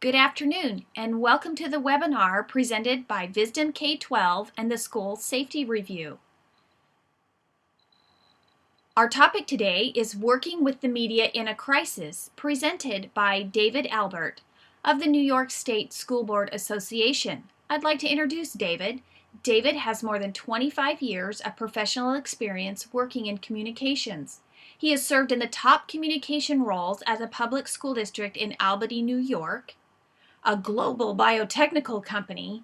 Good afternoon, and welcome to the webinar presented by Wisdom K-12 and the School Safety Review. Our topic today is Working with the Media in a Crisis, presented by David Albert of the New York State School Board Association. I'd like to introduce David. David has more than 25 years of professional experience working in communications. He has served in the top communication roles as a public school district in Albany, New York, a global biotechnical company,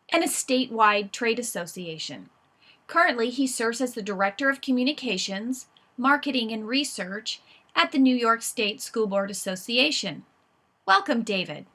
and a statewide trade association. Currently, he serves as the Director of Communications, Marketing, and Research at the New York State School Board Association. Welcome, David.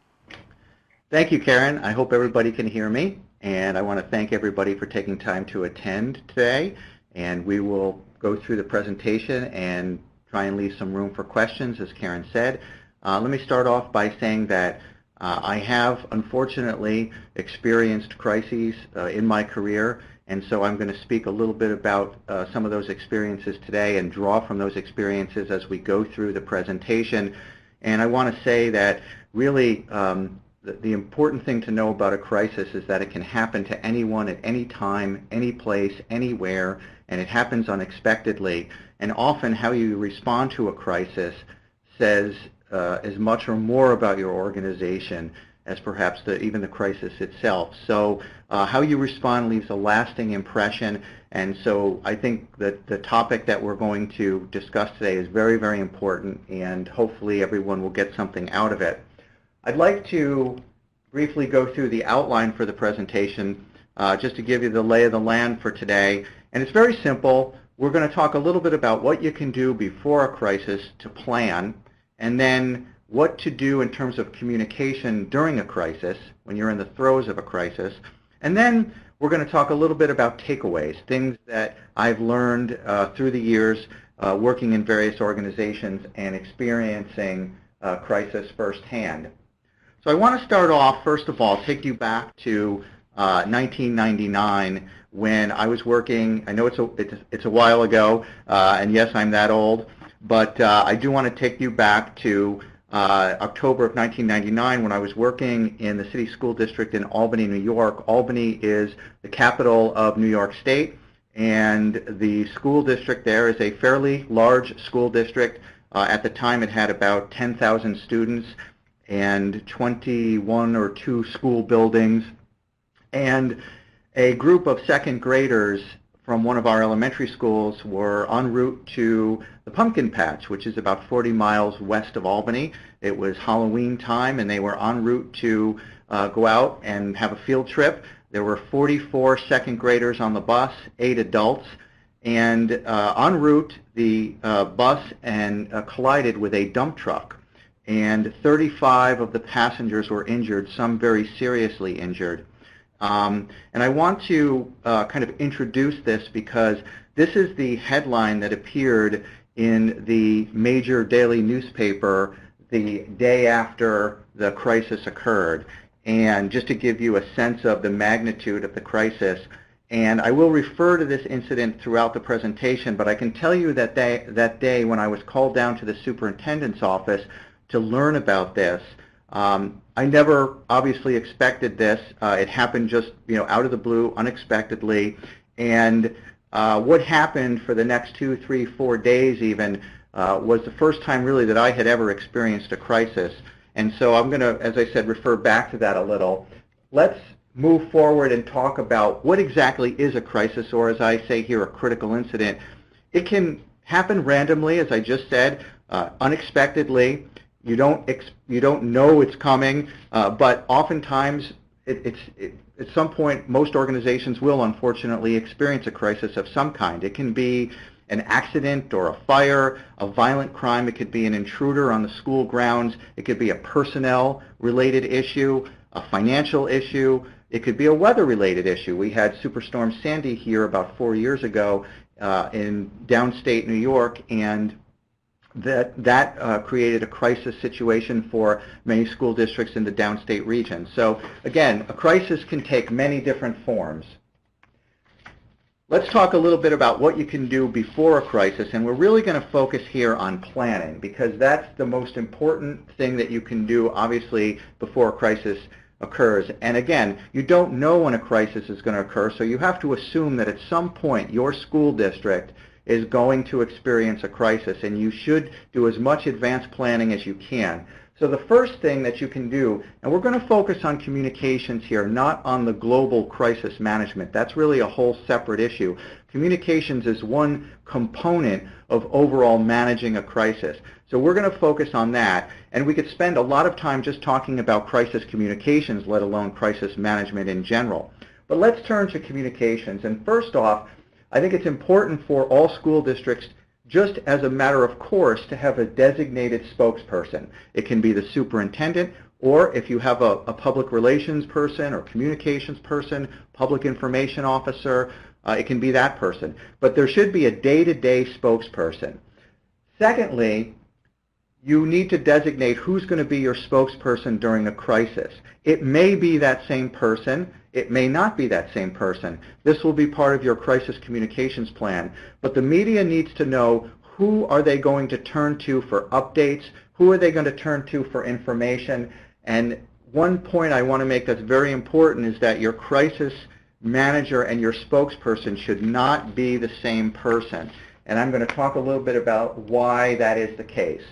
Thank you, Karen. I hope everybody can hear me, and I want to thank everybody for taking time to attend today, and we will go through the presentation and try and leave some room for questions, as Karen said. Let me start off by saying that I have, unfortunately, experienced crises in my career, and so I'm going to speak a little bit about some of those experiences today and draw from those experiences as we go through the presentation. And I want to say that really the important thing to know about a crisis is that it can happen to anyone at any time, any place, anywhere, and it happens unexpectedly. And often how you respond to a crisis says as much or more about your organization as perhaps even the crisis itself. So how you respond leaves a lasting impression, and so I think that the topic that we're going to discuss today is very, very important, and hopefully everyone will get something out of it. I'd like to briefly go through the outline for the presentation just to give you the lay of the land for today, and it's very simple. We're going to talk a little bit about what you can do before a crisis to plan, and then what to do in terms of communication during a crisis, when you're in the throes of a crisis. And then we're going to talk a little bit about takeaways, things that I've learned through the years working in various organizations and experiencing crisis firsthand. So I want to start off, first of all, take you back to 1999 when I was working. I know it's a while ago, and yes, I'm that old. But I do want to take you back to October of 1999 when I was working in the city school district in Albany, New York. Albany is the capital of New York State, and the school district there is a fairly large school district. At the time it had about 10,000 students and 21 or 2 school buildings, and a group of second graders from one of our elementary schools were en route to the pumpkin patch, which is about 40 miles west of Albany. It was Halloween time, and they were en route to go out and have a field trip. There were 44 second graders on the bus, 8 adults, and en route the bus collided with a dump truck, and 35 of the passengers were injured, some very seriously injured. And I want to kind of introduce this because this is the headline that appeared in the major daily newspaper the day after the crisis occurred. And just to give you a sense of the magnitude of the crisis, and I will refer to this incident throughout the presentation, but I can tell you that that day when I was called down to the superintendent's office to learn about this, I never obviously expected this. It happened just out of the blue, unexpectedly, and what happened for the next 2, 3, 4 days even was the first time really that I had ever experienced a crisis. And so I'm going to, as I said, refer back to that a little. Let's move forward and talk about what exactly is a crisis, or as I say here, a critical incident. It can happen randomly, as I just said, unexpectedly. You don't know it's coming, but oftentimes at some point most organizations will unfortunately experience a crisis of some kind. It can be an accident or a fire, a violent crime. It could be an intruder on the school grounds. It could be a personnel-related issue, a financial issue. It could be a weather-related issue. We had Superstorm Sandy here about 4 years ago in downstate New York, and that created a crisis situation for many school districts in the downstate region. So again, a crisis can take many different forms. Let's talk a little bit about what you can do before a crisis, and we're really going to focus here on planning because that's the most important thing that you can do, obviously, before a crisis occurs. And again, you don't know when a crisis is going to occur, so you have to assume that at some point your school district is going to experience a crisis, and you should do as much advanced planning as you can. So the first thing that you can do, and we're going to focus on communications here, not on the global crisis management. That's really a whole separate issue. Communications is one component of overall managing a crisis. So we're going to focus on that, and we could spend a lot of time just talking about crisis communications, let alone crisis management in general. But let's turn to communications, and first off, I think it's important for all school districts, just as a matter of course, to have a designated spokesperson. It can be the superintendent, or if you have a public relations person or communications person, public information officer, it can be that person. But there should be a day-to-day spokesperson. Secondly, you need to designate who's going to be your spokesperson during a crisis. It may be that same person. It may not be that same person. This will be part of your crisis communications plan. But the media needs to know who are they going to turn to for updates, who are they going to turn to for information. And one point I want to make that's very important is that your crisis manager and your spokesperson should not be the same person. And I'm going to talk a little bit about why that is the case.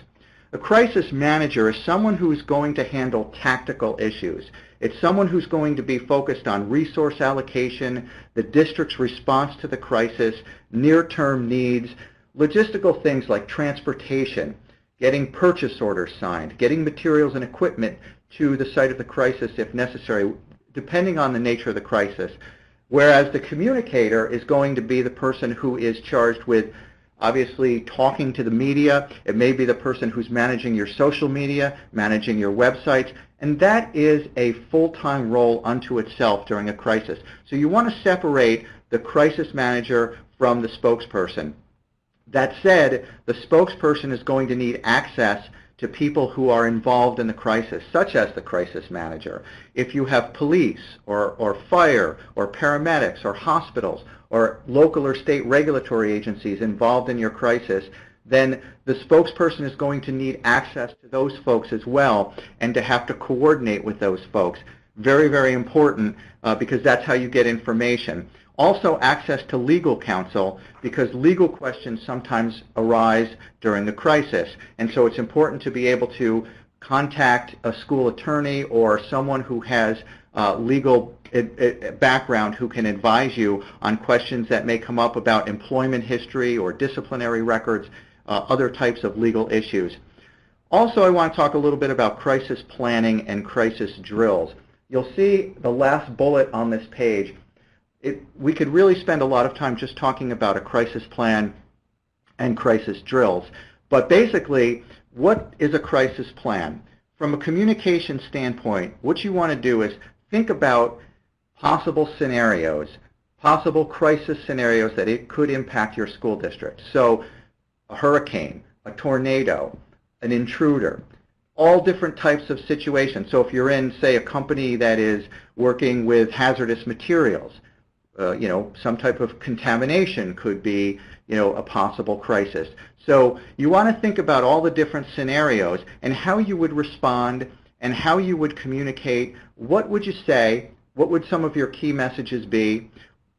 A crisis manager is someone who is going to handle tactical issues. It's someone who's going to be focused on resource allocation, the district's response to the crisis, near-term needs, logistical things like transportation, getting purchase orders signed, getting materials and equipment to the site of the crisis if necessary, depending on the nature of the crisis. Whereas the communicator is going to be the person who is charged with obviously talking to the media. It may be the person who's managing your social media, managing your websites, and that is a full-time role unto itself during a crisis. So you want to separate the crisis manager from the spokesperson. That said, the spokesperson is going to need access to people who are involved in the crisis, such as the crisis manager. If you have police or fire or paramedics or hospitals or local or state regulatory agencies involved in your crisis, then the spokesperson is going to need access to those folks as well and to have to coordinate with those folks. Very, very important because that's how you get information. Also, access to legal counsel, because legal questions sometimes arise during the crisis. And so it's important to be able to contact a school attorney or someone who has legal background who can advise you on questions that may come up about employment history or disciplinary records, other types of legal issues. Also, I want to talk a little bit about crisis planning and crisis drills. You'll see the last bullet on this page. We could really spend a lot of time just talking about a crisis plan and crisis drills. But basically, what is a crisis plan? From a communication standpoint, what you want to do is think about possible scenarios, possible crisis scenarios that it could impact your school district. So a hurricane, a tornado, an intruder, all different types of situations. So if you're in, say, a company that is working with hazardous materials, some type of contamination could be, a possible crisis. So you want to think about all the different scenarios and how you would respond and how you would communicate. What would you say? What would some of your key messages be?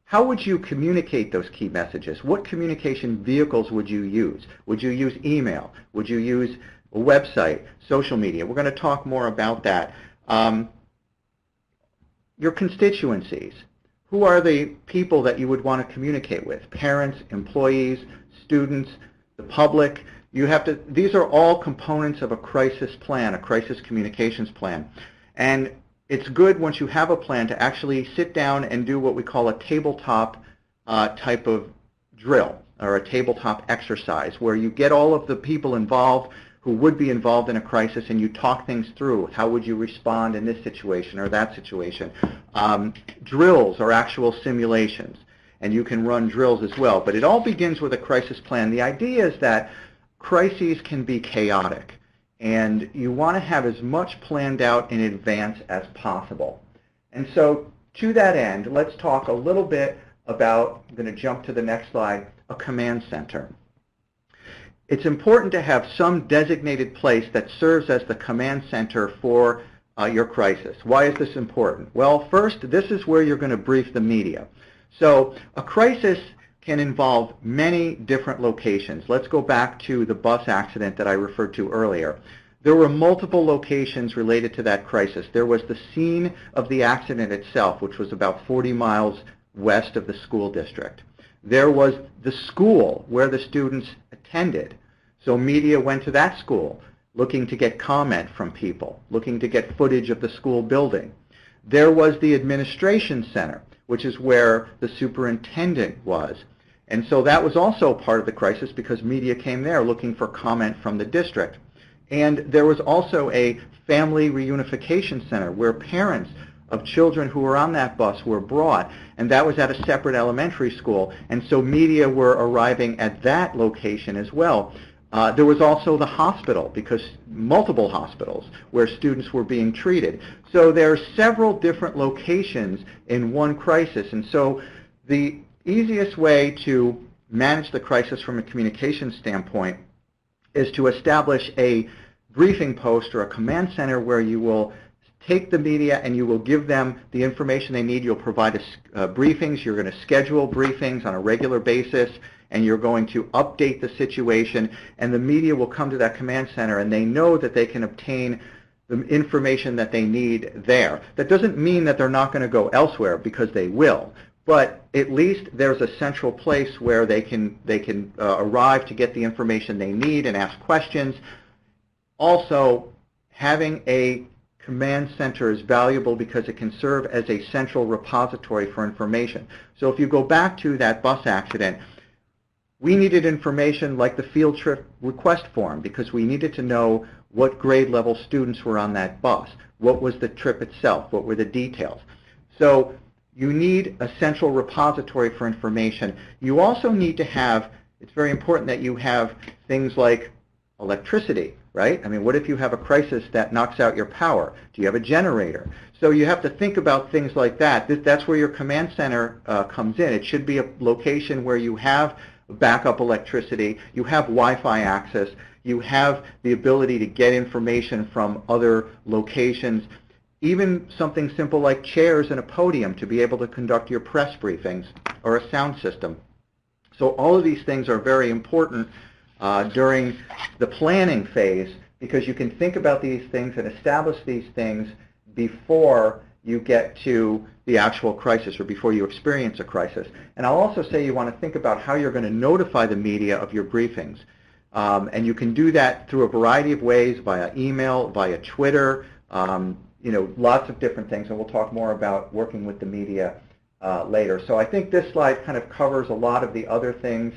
How would you communicate those key messages? What communication vehicles would you use? Would you use email? Would you use a website, social media? We're going to talk more about that. Your constituencies. Who are the people that you would want to communicate with? Parents, employees, students, the public. These are all components of a crisis plan, a crisis communications plan. And it's good once you have a plan to actually sit down and do what we call a tabletop type of drill or a tabletop exercise where you get all of the people involved who would be involved in a crisis and you talk things through. How would you respond in this situation or that situation? Drills are actual simulations, and you can run drills as well. But it all begins with a crisis plan. The idea is that crises can be chaotic, and you want to have as much planned out in advance as possible. And so to that end, let's talk a little bit about, I'm going to jump to the next slide, a command center. It's important to have some designated place that serves as the command center for your crisis. Why is this important? Well, first, this is where you're going to brief the media. So a crisis can involve many different locations. Let's go back to the bus accident that I referred to earlier. There were multiple locations related to that crisis. There was the scene of the accident itself, which was about 40 miles west of the school district. There was the school where the students attended. So media went to that school looking to get comment from people, looking to get footage of the school building. There was the administration center, which is where the superintendent was. And so that was also part of the crisis because media came there looking for comment from the district. And there was also a family reunification center where parents of children who were on that bus were brought, and that was at a separate elementary school. And so media were arriving at that location as well. There was also the hospital, because multiple hospitals where students were being treated. So there are several different locations in one crisis. And so the easiest way to manage the crisis from a communication standpoint is to establish a briefing post or a command center where you will take the media and you will give them the information they need. You'll provide briefings. You're going to schedule briefings on a regular basis, and you're going to update the situation, and the media will come to that command center, and they know that they can obtain the information that they need there. That doesn't mean that they're not going to go elsewhere, because they will, but at least there's a central place where they can arrive to get the information they need and ask questions. Also, having a command center is valuable because it can serve as a central repository for information. So if you go back to that bus accident, we needed information like the field trip request form because we needed to know what grade level students were on that bus, what was the trip itself, what were the details. So you need a central repository for information. You also need to have, it's very important that you have things like electricity, right? I mean, what if you have a crisis that knocks out your power? Do you have a generator? So you have to think about things like that. That's where your command center comes in. It should be a location where you have backup electricity, you have Wi-Fi access, you have the ability to get information from other locations, even something simple like chairs and a podium to be able to conduct your press briefings, or a sound system. So all of these things are very important during the planning phase, because you can think about these things and establish these things before you get to the actual crisis or before you experience a crisis. And I'll also say you want to think about how you're going to notify the media of your briefings. And you can do that through a variety of ways, via email, via Twitter, lots of different things. And we'll talk more about working with the media later. So I think this slide kind of covers a lot of the other things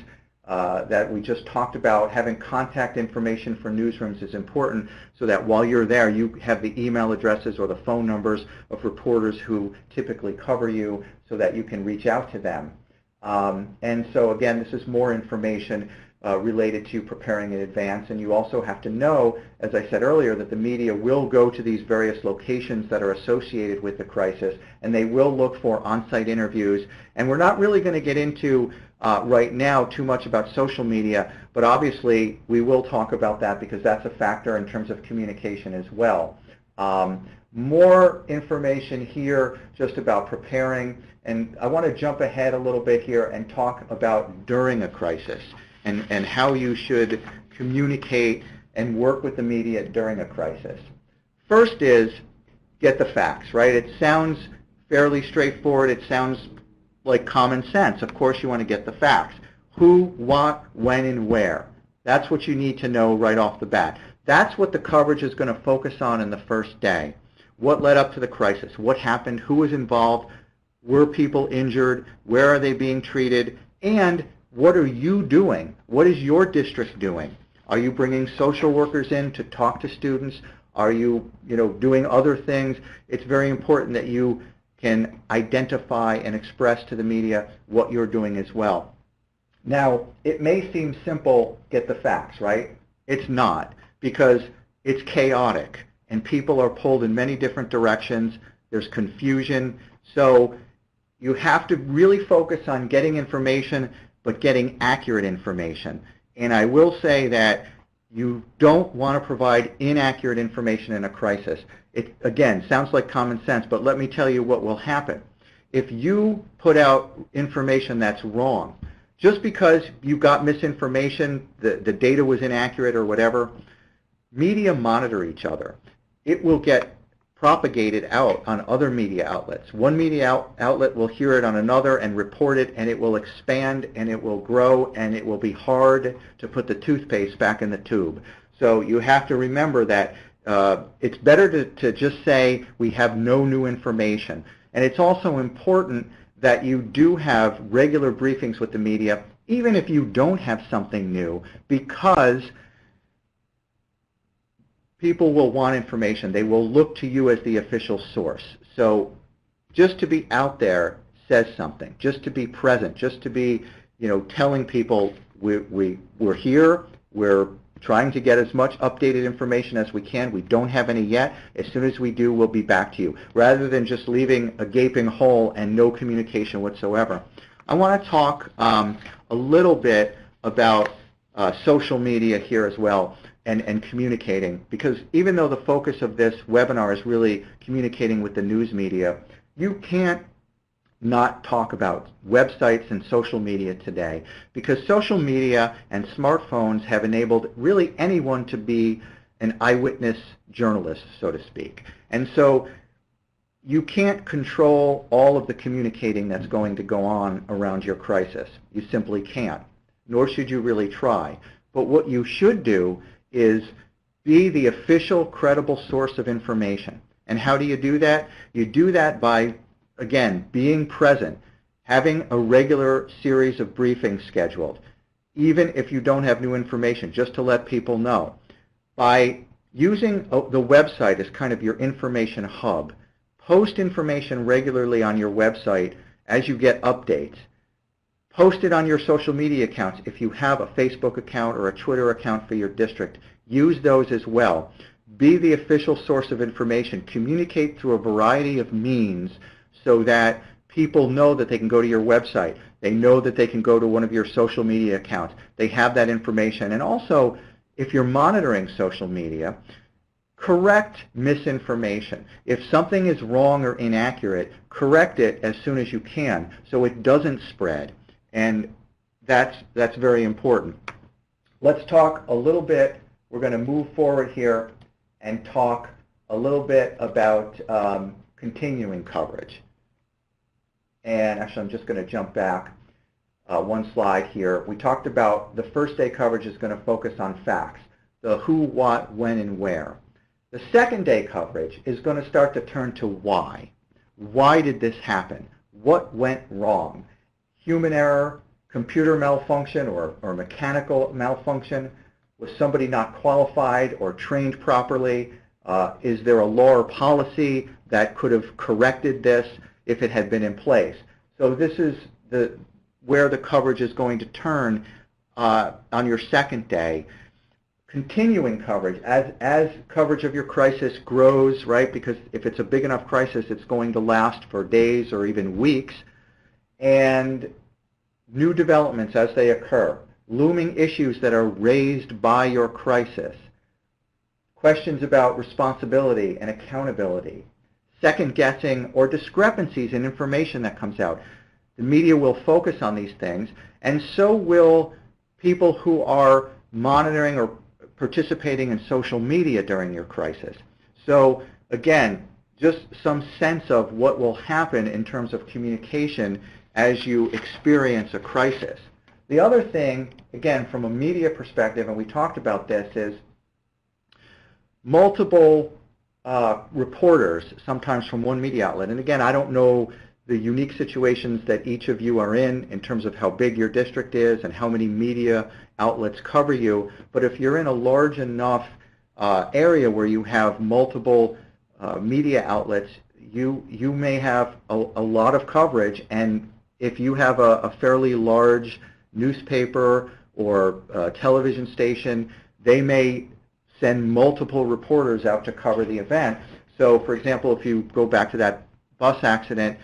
that we just talked about. Having contact information for newsrooms is important so that while you're there, you have the email addresses or the phone numbers of reporters who typically cover you so that you can reach out to them. And so again, this is more information related to preparing in advance. And you also have to know, as I said earlier, that the media will go to these various locations that are associated with the crisis, and they will look for on-site interviews. And we're not really going to get into right now too much about social media, but obviously we will talk about that because that's a factor in terms of communication as well. More information here just about preparing, and I want to jump ahead a little bit here and talk about during a crisis and how you should communicate and work with the media during a crisis. First is get the facts, right? It sounds fairly straightforward. It sounds like common sense. Of course you want to get the facts. Who, what, when, and where. That's what you need to know right off the bat. That's what the coverage is going to focus on in the first day. What led up to the crisis? What happened? Who was involved? Were people injured? Where are they being treated? And what are you doing? What is your district doing? Are you bringing social workers in to talk to students? Are you, doing other things? It's very important that you can identify and express to the media what you're doing as well. Now, it may seem simple, get the facts, right? It's not, because it's chaotic and people are pulled in many different directions. There's confusion. So, You have to really focus on getting information, but getting accurate information. And I will say that you don't want to provide inaccurate information in a crisis. It, again, sounds like common sense, but let me tell you what will happen. If you put out information that's wrong, just because you got misinformation, the data was inaccurate or whatever, media monitor each other. It will get propagated out on other media outlets. One media outlet will hear it on another and report it, and it will expand and it will grow, and it will be hard to put the toothpaste back in the tube. So you have to remember that it's better to just say we have no new information. And it's also important that you do have regular briefings with the media, even if you don't have something new, because people will want information. They will look to you as the official source. So just to be out there says something. Just to be present, just to be, telling people we're here, we're trying to get as much updated information as we can. We don't have any yet. As soon as we do, we'll be back to you, rather than just leaving a gaping hole and no communication whatsoever. I want to talk a little bit about social media here as well. And communicating, because even though the focus of this webinar is really communicating with the news media, you can't not talk about websites and social media today, because social media and smartphones have enabled really anyone to be an eyewitness journalist, so to speak. And so you can't control all of the communicating that's going to go on around your crisis. You simply can't, nor should you really try. But what you should do is be the official, credible source of information. And how do you do that? You do that by, again, being present, having a regular series of briefings scheduled, even if you don't have new information, just to let people know. By using the website as kind of your information hub, post information regularly on your website as you get updates. Post it on your social media accounts. If you have a Facebook account or a Twitter account for your district, use those as well. Be the official source of information. Communicate through a variety of means so that people know that they can go to your website. They know that they can go to one of your social media accounts. They have that information. And also, if you're monitoring social media, correct misinformation. If something is wrong or inaccurate, correct it as soon as you can so it doesn't spread. And that's very important. Let's talk a little bit. We're going to move forward here and talk a little bit about continuing coverage. And actually, I'm just going to jump back one slide here. We talked about the first day coverage is going to focus on facts, the who, what, when, and where. The second day coverage is going to start to turn to why. Why did this happen? What went wrong? Human error, computer malfunction, or mechanical malfunction? Was somebody not qualified or trained properly? Is there a law or policy that could have corrected this if it had been in place? So this is where the coverage is going to turn on your second day. Continuing coverage, as coverage of your crisis grows, right? Because if it's a big enough crisis, it's going to last for days or even weeks. And new developments as they occur, looming issues that are raised by your crisis, questions about responsibility and accountability, second-guessing or discrepancies in information that comes out. The media will focus on these things, and so will people who are monitoring or participating in social media during your crisis. So again, just some sense of what will happen in terms of communication as you experience a crisis. The other thing, again, from a media perspective, and we talked about this, is multiple reporters, sometimes from one media outlet. And again, I don't know the unique situations that each of you are in terms of how big your district is and how many media outlets cover you, but if you're in a large enough area where you have multiple media outlets, you may have a lot of coverage, and if you have a fairly large newspaper or television station, they may send multiple reporters out to cover the event. So for example, if you go back to that bus accident,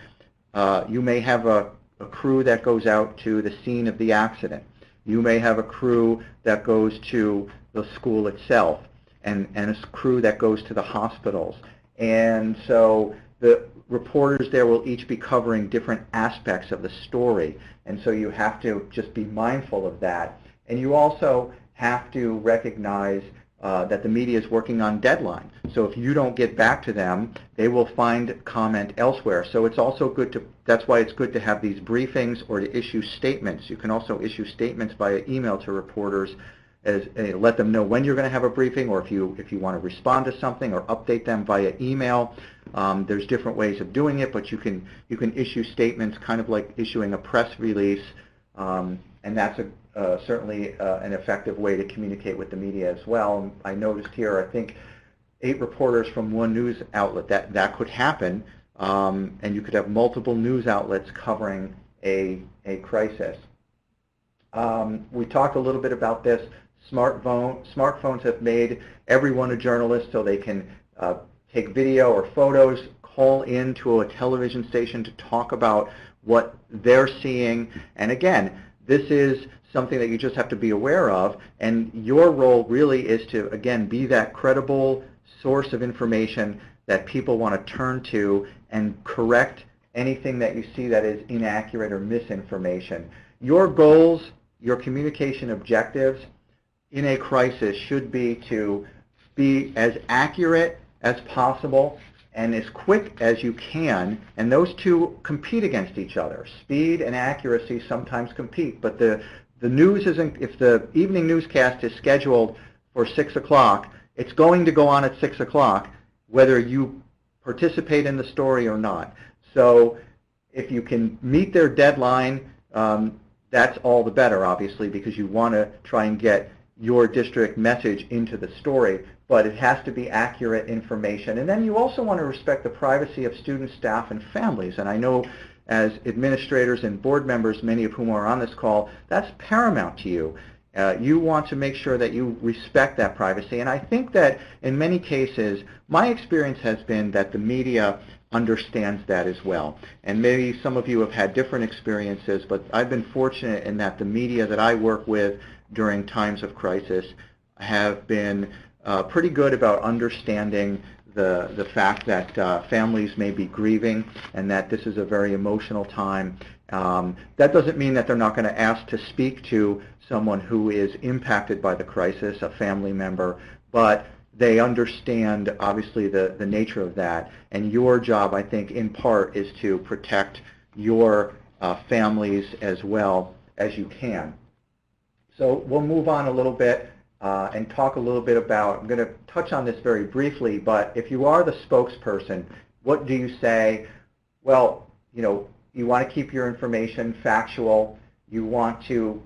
You may have a crew that goes out to the scene of the accident. You may have a crew that goes to the school itself, and a crew that goes to the hospitals. And so the reporters there will each be covering different aspects of the story. And so you have to just be mindful of that. And you also have to recognize that the media is working on deadlines. So if you don't get back to them, they will find comment elsewhere. So it's also good to, that's why it's good to have these briefings or to issue statements. You can also issue statements via email to reporters as let them know when you're going to have a briefing, or if you want to respond to something or update them via email. There's different ways of doing it, but you can issue statements kind of like issuing a press release, and that's certainly an effective way to communicate with the media as well. I noticed here, I think 8 reporters from one news outlet. That could happen, and you could have multiple news outlets covering a crisis. We talked a little bit about this. Smartphones have made everyone a journalist, so they can take video or photos, call into a television station to talk about what they're seeing. And again, this is something that you just have to be aware of, and your role really is to, again, be that credible source of information that people want to turn to and correct anything that you see that is inaccurate or misinformation. Your goals, your communication objectives in a crisis should be to be as accurate as possible and as quick as you can, and those two compete against each other. Speed and accuracy sometimes compete, but the news isn't, if the evening newscast is scheduled for 6 o'clock, it's going to go on at 6 o'clock whether you participate in the story or not. So if you can meet their deadline, that's all the better, obviously, because you want to try and get your district message into the story, but it has to be accurate information. And then you also want to respect the privacy of students, staff, and families. And I know as administrators and board members, many of whom are on this call, that's paramount to you. You want to make sure that you respect that privacy. And I think that in many cases, my experience has been that the media understands that as well. And maybe some of you have had different experiences, but I've been fortunate in that the media that I work with during times of crisis have been pretty good about understanding the fact that families may be grieving and that this is a very emotional time. That doesn't mean that they're not going to ask to speak to someone who is impacted by the crisis, a family member, but they understand, obviously, the nature of that. And your job, I think, in part, is to protect your families as well as you can. So we'll move on a little bit and talk a little bit about, I'm going to touch on this very briefly, but if you are the spokesperson, what do you say? Well, you want to keep your information factual. You want to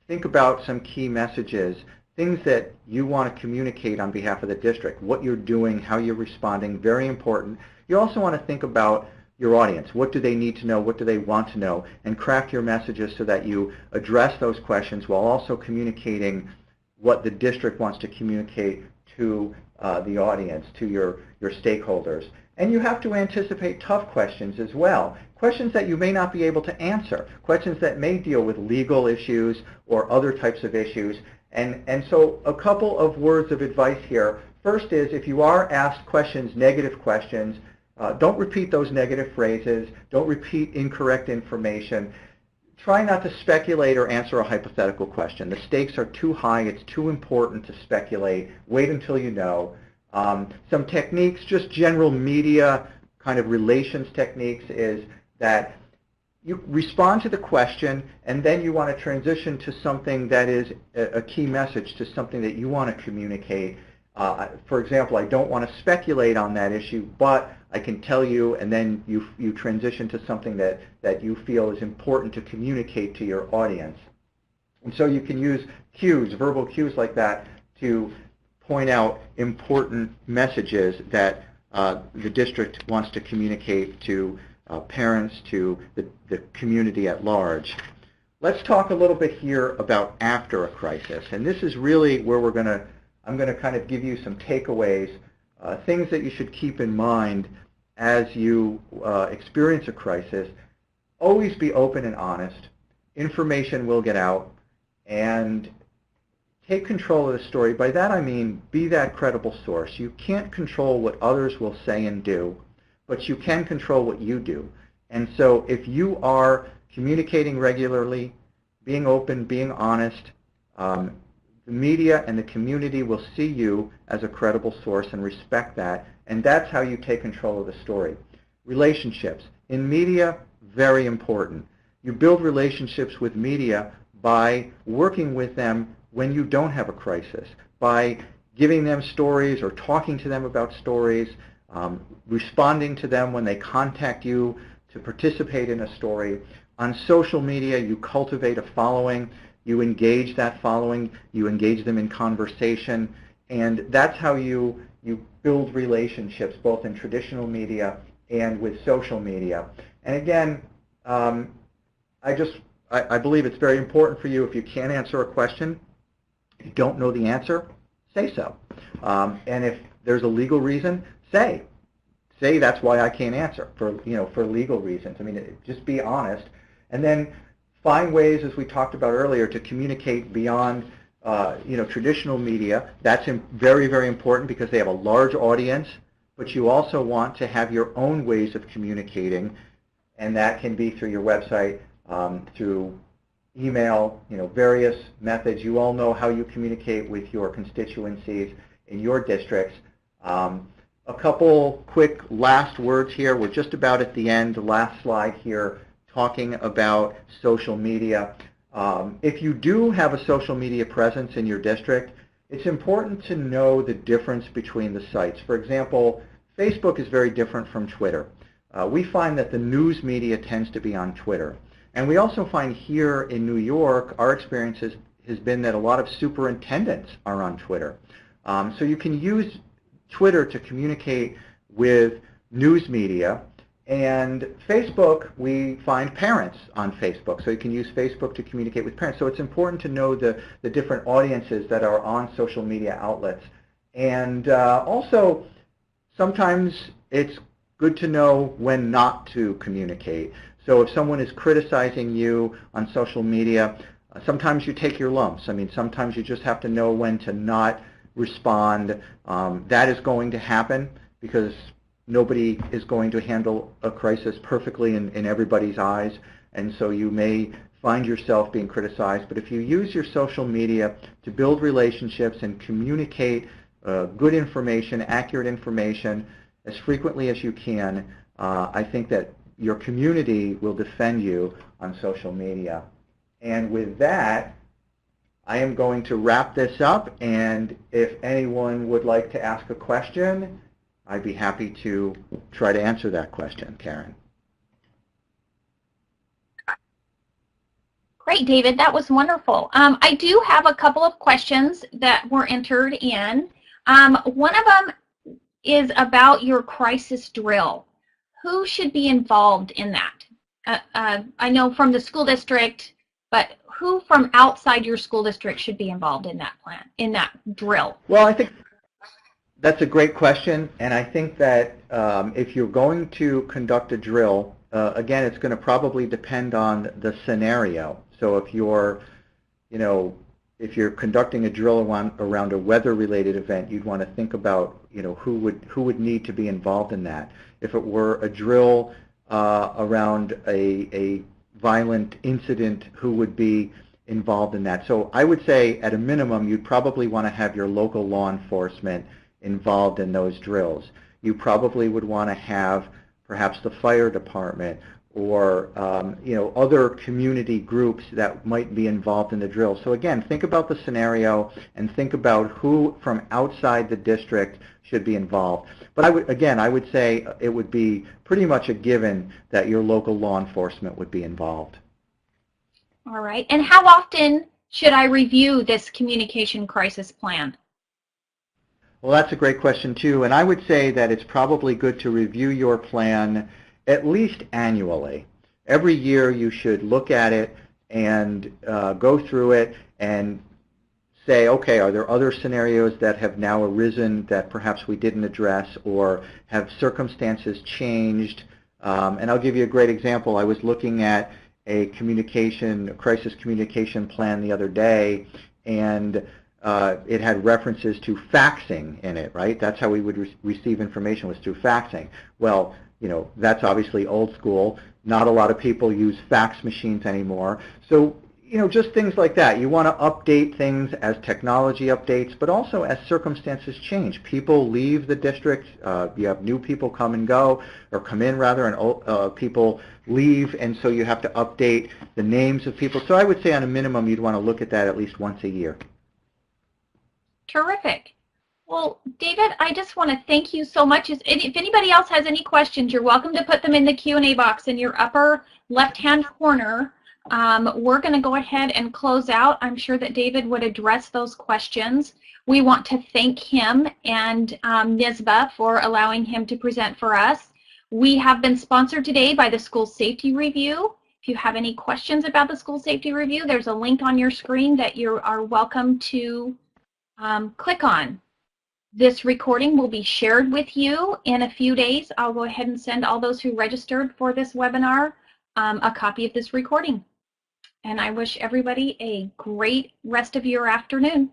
think about some key messages, things that you want to communicate on behalf of the district, what you're doing, how you're responding, very important. You also want to think about your audience. What do they need to know? What do they want to know? And craft your messages so that you address those questions while also communicating what the district wants to communicate to the audience, to your stakeholders. And you have to anticipate tough questions as well, questions that you may not be able to answer, questions that may deal with legal issues or other types of issues. And so a couple of words of advice here. First is, if you are asked questions, negative questions, don't repeat those negative phrases. Don't repeat incorrect information. Try not to speculate or answer a hypothetical question. The stakes are too high. It's too important to speculate. Wait until you know. Some techniques, just general media kind of relations techniques, is that you respond to the question and then you want to transition to something that is a key message, to something that you want to communicate. For example, I don't want to speculate on that issue, but I can tell you, and then you transition to something that you feel is important to communicate to your audience. And so you can use cues, verbal cues like that, to point out important messages that the district wants to communicate to parents, to the community at large. Let's talk a little bit here about after a crisis. And this is really where I'm going to kind of give you some takeaways, things that you should keep in mind as you experience a crisis, always be open and honest. Information will get out, and take control of the story. By that I mean be that credible source. You can't control what others will say and do, but you can control what you do. And so if you are communicating regularly, being open, being honest, the media and the community will see you as a credible source and respect that, and that's how you take control of the story. Relationships. In media, very important. You build relationships with media by working with them when you don't have a crisis, by giving them stories or talking to them about stories, responding to them when they contact you to participate in a story. On social media, you cultivate a following, you engage that following, you engage them in conversation, and that's how you build relationships both in traditional media and with social media. And again, I believe it's very important for you, if you can't answer a question, if you don't know the answer, say so. And if there's a legal reason, say that's why I can't answer, for legal reasons. I mean, just be honest, and then find ways, as we talked about earlier, to communicate beyond traditional media. That's very, very important because they have a large audience, but you also want to have your own ways of communicating, and that can be through your website, through email, various methods. You all know how you communicate with your constituencies in your districts. A couple quick last words here. We're just about at the end, the last slide here, talking about social media. If you do have a social media presence in your district, it's important to know the difference between the sites. For example, Facebook is very different from Twitter. We find that the news media tends to be on Twitter. And we also find here in New York, our experience has been that a lot of superintendents are on Twitter. So you can use Twitter to communicate with news media. And Facebook, we find parents on Facebook. So you can use Facebook to communicate with parents. So it's important to know the different audiences that are on social media outlets. And also, sometimes it's good to know when not to communicate. So if someone is criticizing you on social media, sometimes you take your lumps. I mean, sometimes you just have to know when to not respond. That is going to happen because nobody is going to handle a crisis perfectly in everybody's eyes, and so you may find yourself being criticized. But if you use your social media to build relationships and communicate good information, accurate information, as frequently as you can, I think that your community will defend you on social media. And with that, I am going to wrap this up, and if anyone would like to ask a question, I'd be happy to try to answer that question, Karen. Great, David. That was wonderful. I do have a couple of questions that were entered in. One of them is about your crisis drill. Who should be involved in that? I know from the school district, but who from outside your school district should be involved in that plan, in that drill? Well, I think that's a great question, and I think that if you're going to conduct a drill, again, it's going to probably depend on the scenario. So if you're, if you're conducting a drill around a weather-related event, you'd want to think about, who would need to be involved in that. If it were a drill around a violent incident, who would be involved in that? So I would say, at a minimum, you'd probably want to have your local law enforcement involved in those drills. You probably would want to have perhaps the fire department or other community groups that might be involved in the drill. So again, think about the scenario and think about who from outside the district should be involved. But I would say it would be pretty much a given that your local law enforcement would be involved. All right. And how often should I review this communication crisis plan? Well, that's a great question too, and I would say that it's probably good to review your plan at least annually. Every year you should look at it and go through it and say, okay, are there other scenarios that have now arisen that perhaps we didn't address, or have circumstances changed And I'll give you a great example. I was looking at a crisis communication plan the other day, and it had references to faxing in it, right? That's how we would receive information, was through faxing. Well, that's obviously old school. Not a lot of people use fax machines anymore. So, just things like that. You want to update things as technology updates, but also as circumstances change. People leave the district. You have new people come and go, or come in rather, and people leave, and so you have to update the names of people. So I would say on a minimum, you'd want to look at that at least once a year. Terrific. Well, David, I just want to thank you so much. If anybody else has any questions, you're welcome to put them in the Q&A box in your upper left-hand corner. We're going to go ahead and close out. I'm sure that David would address those questions. We want to thank him and NYSSBA for allowing him to present for us. We have been sponsored today by the School Safety Review. If you have any questions about the School Safety Review, there's a link on your screen that you are welcome to click on. This recording will be shared with you in a few days. I'll go ahead and send all those who registered for this webinar a copy of this recording. And I wish everybody a great rest of your afternoon.